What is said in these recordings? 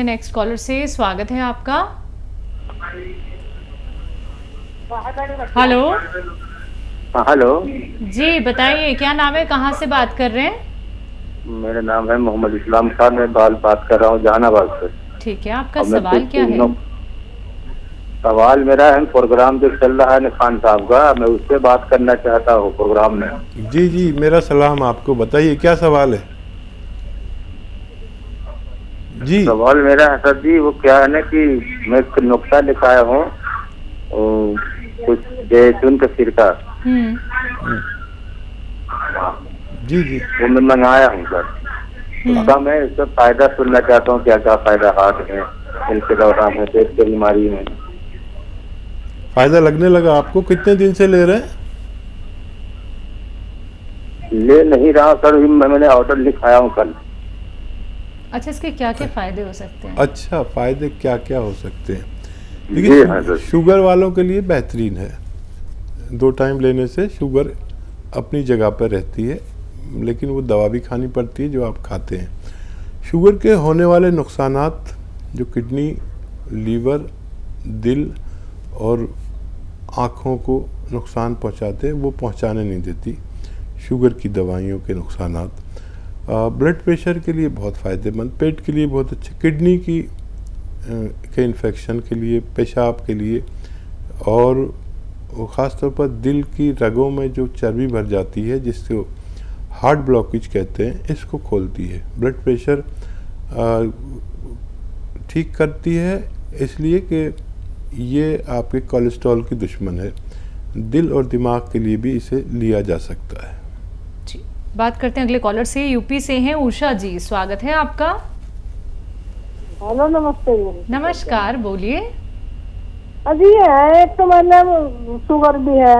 Next collar से स्वागत है आपका। हेलो। हेलो जी बताइए, क्या नाम है, कहाँ से बात कर रहे हैं? मेरा नाम है मोहम्मद इस्लाम खान। मैं बात कर रहा हूँ जहानाबाद से। ठीक है, आपका और मैं सवाल क्या है? सवाल मेरा है, प्रोग्राम जो चल रहा है खान साहब का, मैं उससे बात करना चाहता हूँ प्रोग्राम में। जी जी, मेरा सलाम आपको। बताइए क्या सवाल है जी। सवाल मेरा है सर जी, वो क्या है ना कि मैं एक नुक्ता लिखाया हूँ कुछ जैतून का सिरका, जी जी, वो मैं मंगाया हूँ सर। उसका मैं इसका फायदा सुनना चाहता हूँ, क्या क्या फायदा हाथ में, इनके दौरान है, पेट की बीमारी में। फायदा लगने लगा आपको? कितने दिन से ले रहे हैं? ले नहीं रहा सर, मैंने ऑर्डर लिखाया हूँ कल। अच्छा, इसके क्या क्या फायदे हो सकते हैं? अच्छा, फायदे क्या क्या हो सकते हैं? जी देखिए, हाँ सर। शुगर वालों के लिए बेहतरीन है। 2 टाइम लेने से शुगर अपनी जगह पर रहती है, लेकिन वो दवा भी खानी पड़ती है जो आप खाते हैं। शुगर के होने वाले नुकसानात जो किडनी, लीवर, दिल और आँखों को नुकसान पहुंचाते हैं, वो पहुंचाने नहीं देती शुगर की दवाइयों के नुकसानात। ब्लड प्रेशर के लिए बहुत फ़ायदेमंद, पेट के लिए बहुत अच्छे, किडनी की के इन्फेक्शन के लिए, पेशाब के लिए, और ख़ास तौर पर दिल की रगों में जो चर्बी भर जाती है जिसको हार्ट ब्लॉकेज कहते हैं, इसको खोलती है। ब्लड प्रेशर ठीक करती है, इसलिए कि ये आपके कोलेस्ट्रॉल की दुश्मन है। दिल और दिमाग के लिए भी इसे लिया जा सकता है। जी, बात करते हैं अगले कॉलर से। यूपी से हैं उषा जी, स्वागत है आपका। हेलो, नमस्ते। नमस्कार, बोलिए। अजी है, एक तो मतलब शुगर भी है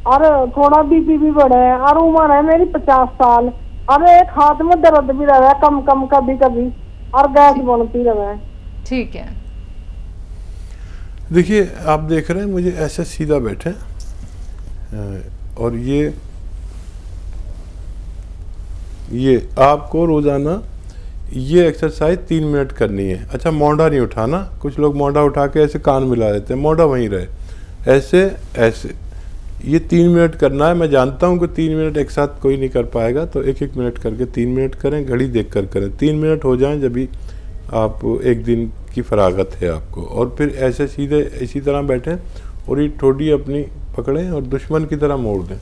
और थोड़ा बीपी भी बढ़ा है और उम्र है मेरी 50 साल। और एक हाथ में दर्द भी रहा है, कम कम कभी कभी, और गैस बनती रहा है। ठीक है, देखिए, आप देख रहे हैं मुझे ऐसे सीधा बैठे, और ये आपको रोज़ाना ये एक्सरसाइज 3 मिनट करनी है। अच्छा, मोढ़ा नहीं उठाना। कुछ लोग मोढ़ा उठा के ऐसे कान मिला देते हैं, मोढ़ा वहीं रहे, ऐसे ऐसे। ये 3 मिनट करना है। मैं जानता हूँ कि 3 मिनट एक साथ कोई नहीं कर पाएगा, तो 1-1 मिनट करके 3 मिनट करें, घड़ी देख कर करें। 3 मिनट हो जाएं जब भी आप एक दिन की फरागत है आपको। और फिर ऐसे सीधे इसी तरह बैठें और ये ठोडी अपनी पकड़ें और दुश्मन की तरह मोड़ दें,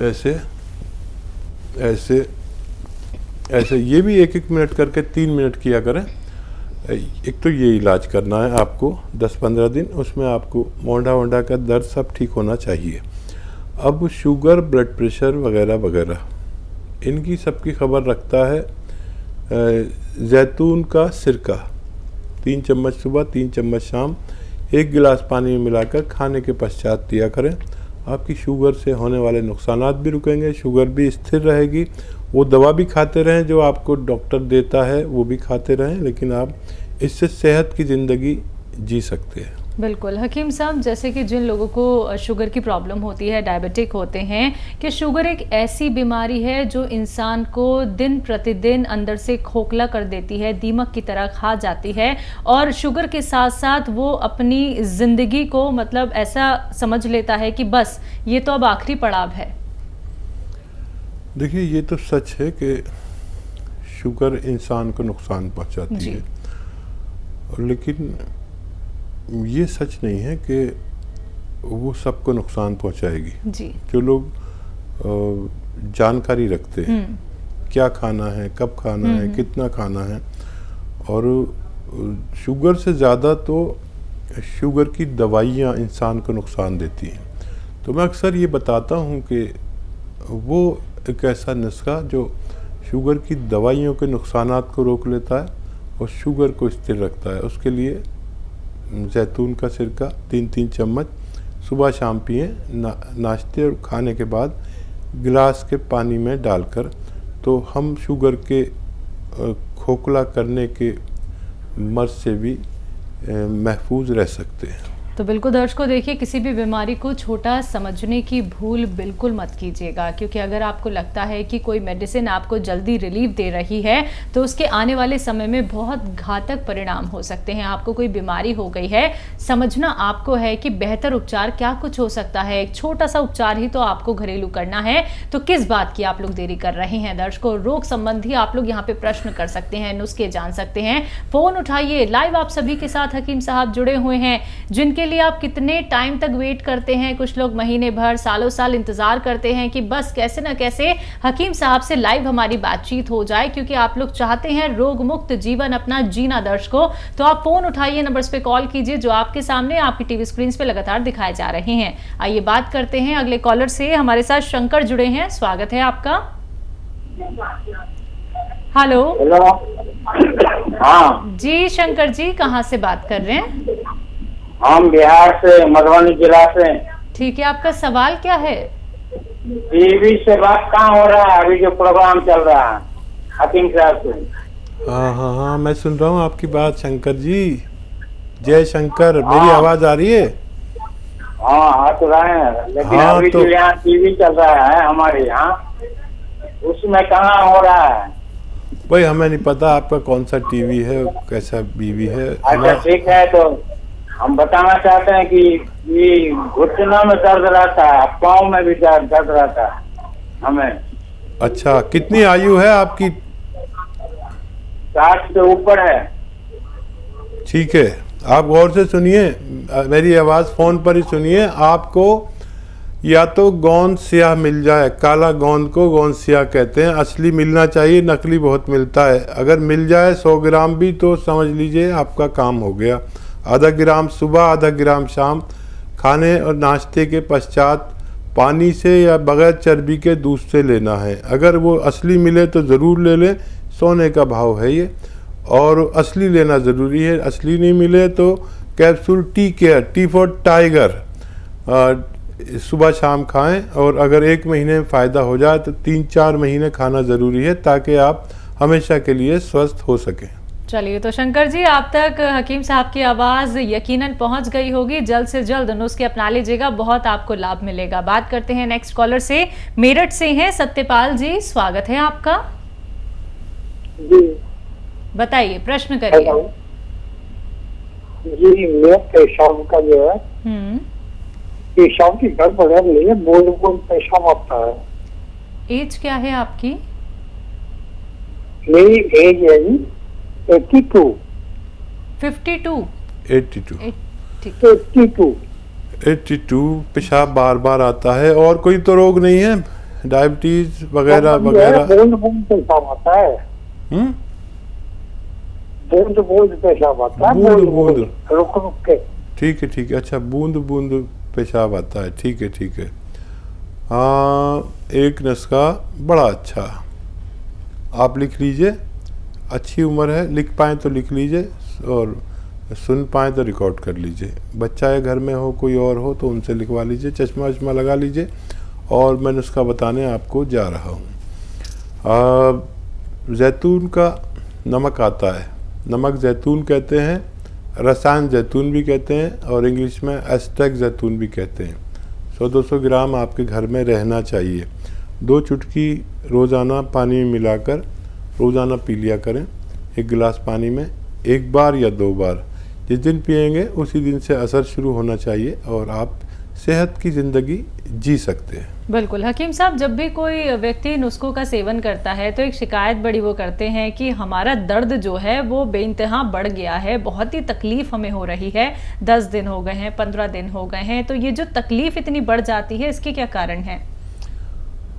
ऐसे ऐसे ऐसे। ये भी 1-1 मिनट करके 3 मिनट किया करें। एक तो ये इलाज करना है आपको 10-15 दिन, उसमें आपको मोढ़ा वोढ़ा का दर्द सब ठीक होना चाहिए। अब शुगर, ब्लड प्रेशर वगैरह वगैरह, इनकी सबकी खबर रखता है जैतून का सिरका। 3 चम्मच सुबह, 3 चम्मच शाम, 1 गिलास पानी में मिलाकर खाने के पश्चात दिया करें। आपकी शुगर से होने वाले नुकसानात भी रुकेंगे, शुगर भी स्थिर रहेगी। वो दवा भी खाते रहें जो आपको डॉक्टर देता है, वो भी खाते रहें, लेकिन आप इससे सेहत की ज़िंदगी जी सकते हैं। बिल्कुल। हकीम साहब, जैसे कि जिन लोगों को शुगर की प्रॉब्लम होती है, डायबिटिक होते हैं, कि शुगर एक ऐसी बीमारी है जो इंसान को दिन प्रतिदिन अंदर से खोखला कर देती है, दीमक की तरह खा जाती है, और शुगर के साथ साथ वो अपनी ज़िंदगी को मतलब ऐसा समझ लेता है कि बस ये तो अब आखिरी पड़ाव है। देखिए, ये तो सच है कि शुगर इंसान को नुकसान पहुंचाती है, लेकिन ये सच नहीं है कि वो सबको नुकसान पहुंचाएगी। जी। जो लोग जानकारी रखते हैं क्या खाना है, कब खाना है, कितना खाना है, और शुगर से ज़्यादा तो शुगर की दवाइयाँ इंसान को नुकसान देती हैं। तो मैं अक्सर ये बताता हूँ कि वो एक ऐसा नुस्खा जो शुगर की दवाइयों के नुकसानात को रोक लेता है और शुगर को स्थिर रखता है, उसके लिए जैतून का सिरका 3-3 चम्मच सुबह शाम पिएं, नाश्ते और खाने के बाद गिलास के पानी में डालकर, तो हम शुगर के खोखला करने के मर्ज से भी महफूज रह सकते हैं। तो बिल्कुल दर्शकों, देखिए किसी भी बीमारी को छोटा समझने की भूल बिल्कुल मत कीजिएगा, क्योंकि अगर आपको लगता है कि कोई मेडिसिन आपको जल्दी रिलीफ दे रही है तो उसके आने वाले समय में बहुत घातक परिणाम हो सकते हैं। आपको कोई बीमारी हो गई है, समझना आपको है कि बेहतर उपचार क्या कुछ हो सकता है। एक छोटा सा उपचार ही तो आपको घरेलू करना है, तो किस बात की आप लोग देरी कर रहे हैं। दर्शकों, रोग संबंधी आप लोग यहाँ पे प्रश्न कर सकते हैं, नुस्खे जान सकते हैं। फोन उठाइए, लाइव आप सभी के साथ हकीम साहब जुड़े हुए हैं, जिनके लिए आप कितने टाइम तक वेट करते हैं। कुछ लोग महीने भर, सालों साल इंतजार करते हैं कि बस कैसे ना कैसे हकीम साहब से लाइव हमारी बातचीत हो जाए, क्योंकि आप लोग चाहते हैं रोग मुक्त जीवन अपना जीना। दर्शकों, तो आप फोन उठाइए, नंबर्स पे कॉल कीजिए जो आपके सामने आपकी टीवी स्क्रीन पे लगातार दिखाए जा रहे हैं। आइए बात करते हैं अगले कॉलर से। हमारे साथ शंकर जुड़े हैं, स्वागत है आपका। हेलो। हाँ जी शंकर जी, कहाँ से बात कर रहे हैं? हम बिहार से, मधुबनी जिला से। ठीक है, आपका सवाल क्या है? टीवी से बात कहाँ हो रहा है? अभी जो प्रोग्राम चल रहा है हकीम साहब से। हाँ, मैं सुन रहा हूँ आपकी बात शंकर जी। जय शंकर, मेरी आवाज आ रही है? हाँ आ तो रहे हैं, लेकिन हाँ, अभी तो जो यहाँ टीवी चल रहा है हमारे यहाँ, उसमें कहाँ हो रहा है? भाई हमें नहीं पता आपका कौन सा टीवी है, कैसा बीवी है। अच्छा ठीक है, तो हम बताना चाहते हैं कि ये घुटनों में दर्द रहता है, पाँव में भी दर्द रहता है हमें। अच्छा, कितनी आयु है आपकी? 60 से ऊपर है। ठीक है, आप गौर से सुनिए, मेरी आवाज़ फ़ोन पर ही सुनिए। आपको या तो गोंद स्याह मिल जाए, काला गोंद को गोंद स्याह कहते हैं, असली मिलना चाहिए, नकली बहुत मिलता है। अगर मिल जाए 100 ग्राम भी तो समझ लीजिए आपका काम हो गया। आधा ग्राम सुबह, आधा ग्राम शाम, खाने और नाश्ते के पश्चात पानी से या बगैर चर्बी के दूध से लेना है। अगर वो असली मिले तो ज़रूर ले लें, सोने का भाव है ये, और असली लेना ज़रूरी है। असली नहीं मिले तो capsule tea care, T for tiger, सुबह शाम खाएं। और अगर 1 महीने में फ़ायदा हो जाए तो 3-4 महीने खाना ज़रूरी है, ताकि आप हमेशा के लिए स्वस्थ हो सकें। चलिए, तो शंकर जी, आप तक हकीम साहब की आवाज़ यकीनन पहुंच गई होगी। जल्द से जल्द नुस्खे अपना लीजिएगा, बहुत आपको लाभ मिलेगा। बात करते हैं नेक्स्ट कॉलर से, मेरठ से हैं सत्यपाल जी, स्वागत है आपका। जी बताइए, प्रश्न करिए। जी, मैं पेशाब का जो है, पेशाब की गड़बड़ है, नहीं बोल बोल पेशाब आता है। एज क्या है आपकी? मेरी एज है जी 82। 52? 82। ठीक है। 82। पेशाब बार बार आता है, और कोई तो रोग नहीं है, डायबिटीज वगैरह वगैरह? बूंद बूंद पेशाब आता है। बूंद बूंद पेशाब आता है, बूंद बूंद, रुक रुक के। ठीक है। अच्छा, बूंद बूंद पेशाब आता है, ठीक है। हाँ, एक नुस्खा बड़ा अच्छा, आप लिख लीजिए। अच्छी उम्र है, लिख पाएँ तो लिख लीजिए, और सुन पाएँ तो रिकॉर्ड कर लीजिए। बच्चा या घर में हो, कोई और हो तो उनसे लिखवा लीजिए, चश्मा वश्मा लगा लीजिए। और मैं नुस्खा बताने आपको जा रहा हूँ। जैतून का नमक आता है, नमक जैतून कहते हैं, रसायन जैतून भी कहते हैं, और इंग्लिश में एस्टेक जैतून भी कहते हैं। 100-200 ग्राम आपके घर में रहना चाहिए। 2 चुटकी रोज़ाना पानी में मिलाकर रोज़ाना पी लिया करें, 1 गिलास पानी में 1 बार या 2 बार। जिस दिन पिएंगे उसी दिन से असर शुरू होना चाहिए, और आप सेहत की ज़िंदगी जी सकते हैं। बिल्कुल हकीम साहब, जब भी कोई व्यक्ति नुस्खों का सेवन करता है तो एक शिकायत बड़ी वो करते हैं कि हमारा दर्द जो है वो बेइंतहा बढ़ गया है, बहुत ही तकलीफ हमें हो रही है, 10 दिन हो गए हैं, 15 दिन हो गए हैं। तो ये जो तकलीफ इतनी बढ़ जाती है, इसके क्या कारण है?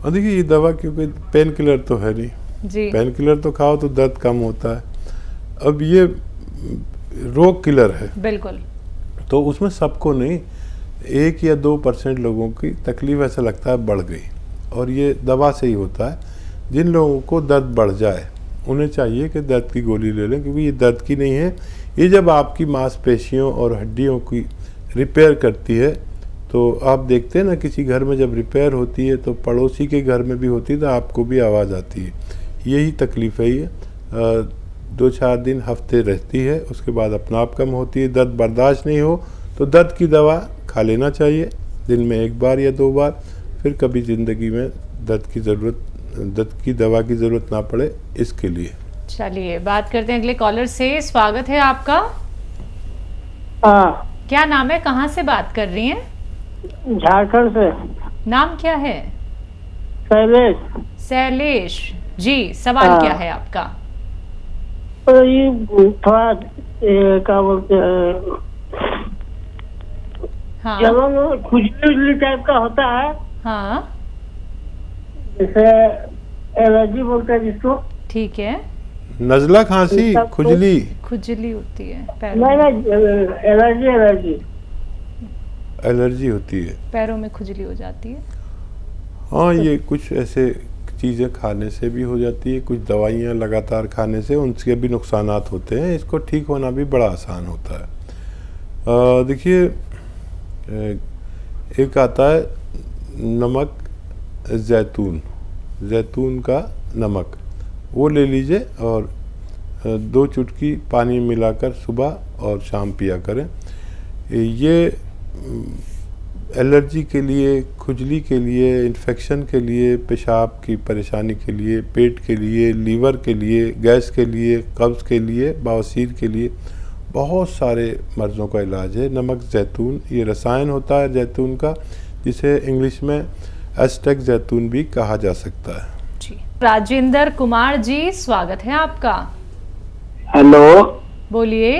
देखिए, ये दवा क्योंकि पेन किलर तो है नहीं जी, पेन किलर तो खाओ तो दर्द कम होता है। अब ये रोग किलर है, बिल्कुल, तो उसमें सबको नहीं, 1 या 2% लोगों की तकलीफ ऐसा लगता है बढ़ गई, और ये दवा से ही होता है। जिन लोगों को दर्द बढ़ जाए उन्हें चाहिए कि दर्द की गोली ले लें, क्योंकि ये दर्द की नहीं है, ये जब आपकी मांसपेशियों और हड्डियों की रिपेयर करती है। तो आप देखते हैं ना, किसी घर में जब रिपेयर होती है तो पड़ोसी के घर में भी होती है, तो आपको भी आवाज़ आती है। यही तकलीफ है, ये 2-4 दिन हफ्ते रहती है, उसके बाद अपना आप कम होती है। दर्द बर्दाश्त नहीं हो तो दर्द की दवा खा लेना चाहिए दिन में 1 बार या 2 बार, फिर कभी ज़िंदगी में दर्द की दवा की ज़रूरत ना पड़े इसके लिए। चलिए बात करते हैं अगले कॉलर से। स्वागत है आपका। हाँ, क्या नाम है, कहाँ से बात कर रही हैं? झारखंड से। नाम क्या है? शैलेश। शैलेश जी, सवाल हाँ। क्या है आपका? तो ये थोड़ा क्या बोलते हैं, हाँ जब खुजली टाइप का होता है, हाँ जैसे एलर्जी बोलते हैं जिसको। ठीक है। नज़ला, खांसी, खुजली? खुजली होती है पैरों नहीं में, नहीं, एलर्जी। एलर्जी होती है। पैरों में खुजली हो जाती है। हाँ, ये कुछ ऐसे चीज़ें खाने से भी हो जाती है, कुछ दवाइयाँ लगातार खाने से उनके भी नुकसानात होते हैं। इसको ठीक होना भी बड़ा आसान होता है। देखिए, एक आता है नमक जैतून का नमक, वो ले लीजिए और 2 चुटकी पानी मिलाकर सुबह और शाम पिया करें। ये एलर्जी के लिए, खुजली के लिए, इन्फेक्शन के लिए, पेशाब की परेशानी के लिए, पेट के लिए, लीवर के लिए, गैस के लिए, कब्ज़ के लिए, बवासीर के लिए बहुत सारे मर्ज़ों का इलाज है नमक जैतून। ये रसायन होता है जैतून का, जिसे इंग्लिश में एस्टेक जैतून भी कहा जा सकता है। जी, राजेंद्र कुमार जी, स्वागत है आपका। हेलो, बोलिए।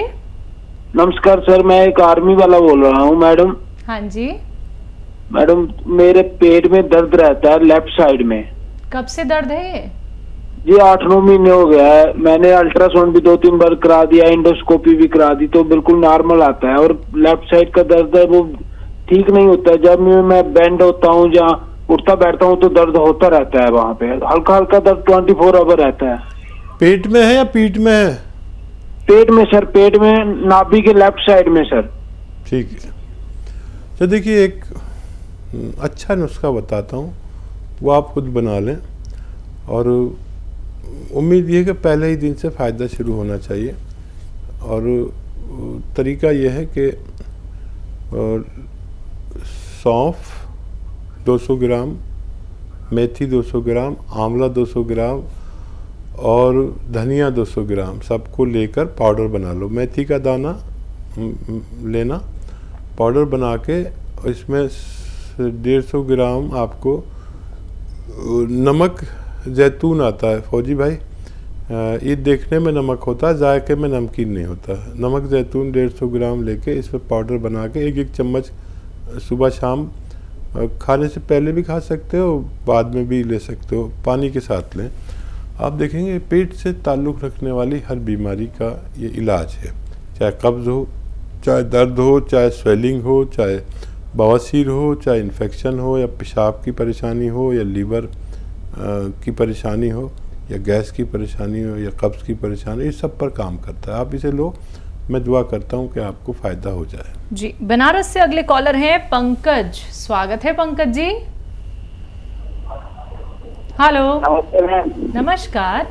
नमस्कार सर, मैं एक आर्मी वाला बोल रहा हूँ मैडम। हाँ जी, मैडम, मेरे पेट में दर्द रहता है लेफ्ट साइड में। कब से दर्द है ये? जी 8-9 महीने हो गया है। मैंने अल्ट्रासाउंड भी 2-3 बार करा दिया, इंडोस्कोपी भी करा दी, तो बिल्कुल नॉर्मल आता है। और लेफ्ट साइड का दर्द है वो ठीक नहीं होता। जब मैं बेंड होता हूँ, जहाँ उठता बैठता हूँ, तो दर्द होता रहता है। वहाँ पे हल्का हल्का दर्द 24 आवर रहता है। पेट में है या पीठ में है? पेट में सर, पेट में, नाभि के लेफ्ट साइड में सर। ठीक है, तो देखिए एक अच्छा नुस्खा बताता हूँ, वो आप खुद बना लें और उम्मीद ये है कि पहले ही दिन से फ़ायदा शुरू होना चाहिए। और तरीका यह है कि सौंफ 200 ग्राम, मेथी 200 ग्राम, आंवला 200 ग्राम और धनिया 200 ग्राम सबको लेकर पाउडर बना लो। मेथी का दाना लेना, पाउडर बना के इसमें 150 ग्राम आपको नमक जैतून आता है फौजी भाई, ये देखने में नमक होता है, जायके में नमकीन नहीं होता। नमक जैतून 150 ग्राम लेके इसमें पाउडर बना के 1-1 चम्मच सुबह शाम, खाने से पहले भी खा सकते हो, बाद में भी ले सकते हो, पानी के साथ लें। आप देखेंगे पेट से ताल्लुक़ रखने वाली हर बीमारी का ये इलाज है, चाहे कब्ज़ हो, चाहे दर्द हो, चाहे स्वेलिंग हो, चाहे बवासीर हो, चाहे इन्फेक्शन हो, या पेशाब की परेशानी हो, या लीवर की परेशानी हो, या गैस की परेशानी हो, या कब्ज़ की परेशानी, इस सब पर काम करता है। आप इसे लो, मैं दुआ करता हूँ कि आपको फ़ायदा हो जाए। जी, बनारस से अगले कॉलर हैं पंकज। स्वागत है पंकज जी। हेलो, नमस्कार,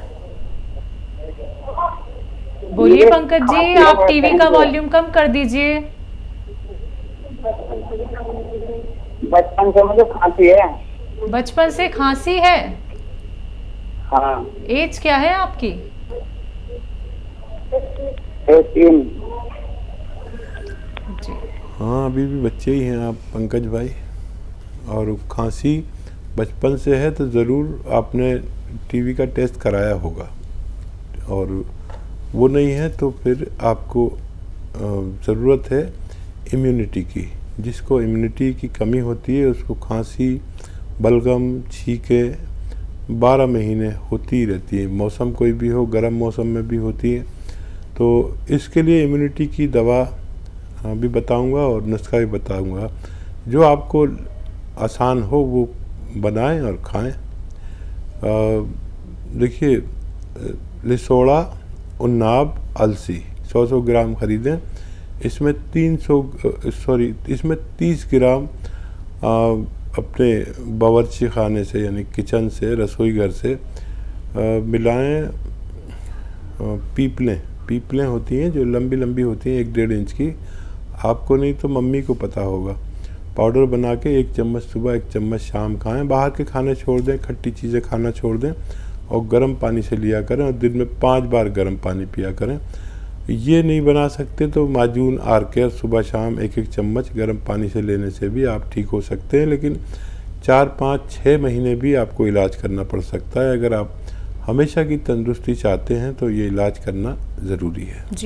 बोलिए पंकज जी। आप टीवी का वॉल्यूम कम कर दीजिए। बचपन से मुझे खांसी है। बचपन से खांसी है? हाँ। एज क्या है आपकी? 3। जी, हाँ, अभी भी बच्चे ही हैं आप पंकज भाई, और खांसी बचपन से है तो ज़रूर आपने टीवी का टेस्ट कराया होगा, और वो नहीं है तो फिर आपको ज़रूरत है इम्यूनिटी की। जिसको इम्यूनिटी की कमी होती है उसको खांसी, बलगम, छींके 12 महीने होती ही रहती है। मौसम कोई भी हो, गर्म मौसम में भी होती है। तो इसके लिए इम्यूनिटी की दवा भी बताऊंगा और नुस्खा भी बताऊंगा, जो आपको आसान हो वो बनाएं और खाएं। देखिए, लिसोड़ा, उन्नाब, अलसी 100-100 ग्राम ख़रीदें। इसमें 30 ग्राम अपने बावर्ची खाने से यानी किचन से, रसोई घर से मिलाएं। पीपलें होती हैं जो लंबी लंबी होती हैं, 1-1.5 इंच की, आपको नहीं तो मम्मी को पता होगा। पाउडर बना के 1 चम्मच सुबह 1 चम्मच शाम खाएं। बाहर के खाने छोड़ दें, खट्टी चीज़ें खाना छोड़ दें और गर्म पानी से लिया करें और दिन में 5 बार गर्म पानी पिया करें। ये नहीं बना सकते तो माजून आर केयर सुबह शाम 1-1 चम्मच गर्म पानी से लेने से भी आप ठीक हो सकते हैं। लेकिन 4-5-6 महीने भी आपको इलाज करना पड़ सकता है। अगर आप हमेशा की तंदुरुस्ती चाहते हैं तो ये इलाज करना ज़रूरी है।